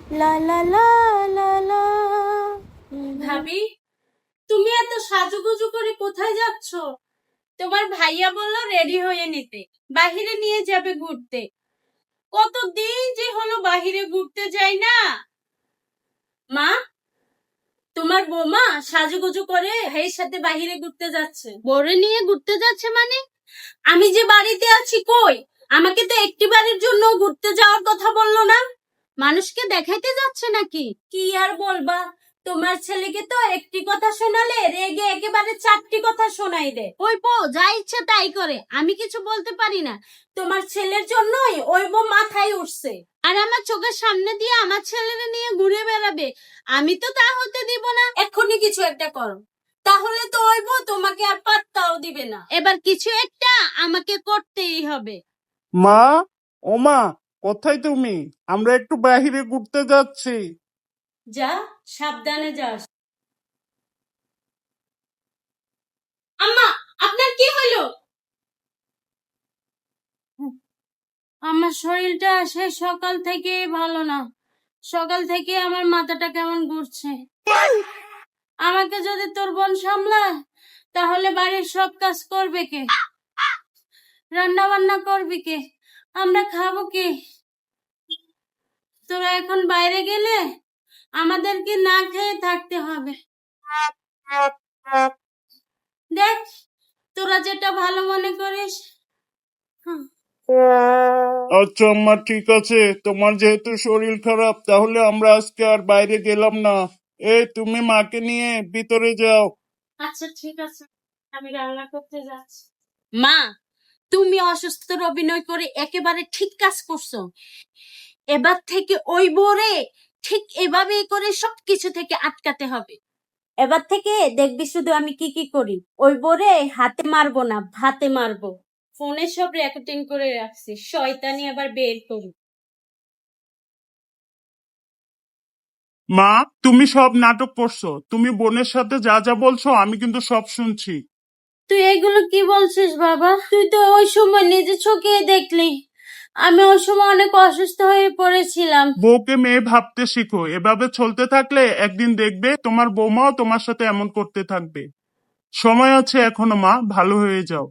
লা লা লা লা লা। ভাবি, তুমি এত সাজুগুজু করে কোথায় যাচ্ছ? তোমার ভাইয়া বললো রেডি হয়ে নিতে, বাহিরে নিয়ে যাবে ঘুরতে। কতদিন যে হলো বাহিরে ঘুরতে যাই না। মা, তোমার বৌমা সাজুগুজু করে ভাইয়ের সাথে বাহিরে ঘুরতে যাচ্ছে। বরে নিয়ে ঘুরতে যাচ্ছে মানে? আমি যে বাড়িতে আছি কই? আমাকে তো একটি বাড়ির জন্য ঘুরতে যাওয়ার কথা বললো না। মানুষকে দেখাইতে যাচ্ছে নাকি? কি আর বলবা, তোমার ছেলেকে তো একটি কথা শোনালে রেগে একেবারে চারটি কথা শোনাই দেয়। ওই পো, যা ইচ্ছা তাই করে, আমি কিছু বলতে পারি না। তোমার ছেলের জন্যই ওই বউ মাথায় উঠছে। আর আমার চোখের সামনে দিয়ে আমার ছেলেরে নিয়ে ঘুরে বেড়াবে, আমি তো তা হতে দিব না। এক্ষুনি কিছু একটা করো, তাহলে তো ওই বউ তোমাকে আর পাত্তাও দিবে না। এবার কিছু একটা আমাকে করতেই হবে। মা, ও মা, কোথায় তুমি? আমরা একটু বাইরে ঘুরতে যাচ্ছি। যা, সাবধানে যাস। আম্মা, আপনার কি হলো? আমার শরীরটা সেই সকাল থেকে ভালো না। সকাল থেকে আমার মাথাটা কেমন ঘুরছে। আমাকে যদি তোর বোন সামলায়, তাহলে বাড়ির সব কাজ করবে কে? রান্না বান্না করবি কে? আমরা খাবো কে? তোরা এখন বাইরে গেলে আমাদেরকে না খেয়ে থাকতে হবে। দেখ, তোরা যেটা ভালো মনে করিস। হুম। আচ্ছা আম্মা, ঠিক আছে, তোমার যেহেতু শরীর খারাপ তাহলে আমরা আজকে আর বাইরে গেলাম না। তুমি মাকে নিয়ে ভিতরে যাও। আচ্ছা ঠিক আছে, আমি রান্না করতে যাচ্ছি। মা, তুমি অসুস্থর অভিনয় করে একেবারে ঠিক কাজ করছো। এবার থেকে ওই বোরে ঠিক এভাবেই করে সবকিছু থেকে আটকাতে হবে। এবার থেকে দেখবি শুধু আমি কি কি করি। ওই বোরে হাতে মারবো না, ভাতে মারবো। ফোনে সব রেকর্ডিং করে রাখছি, শয়তানি আবার বের করি। মা, তুমি সব নাটক করছো। তুমি বোনের সাথে যা যা বলছো আমি কিন্তু সব শুনছি। তুই এগুলো কি বলছিস বাবা? তুই তো ওই সময় নিজে চোখে দেখলি আমি ওই সময় অনেক অসুস্থ হয়ে পড়েছিলাম। বউকে মেয়ে ভাবতে শিখো। এভাবে চলতে থাকলে একদিন দেখবে তোমার বৌমাও তোমার সাথে এমন করতে থাকবে। সময় আছে এখনো মা, ভালো হয়ে যাও।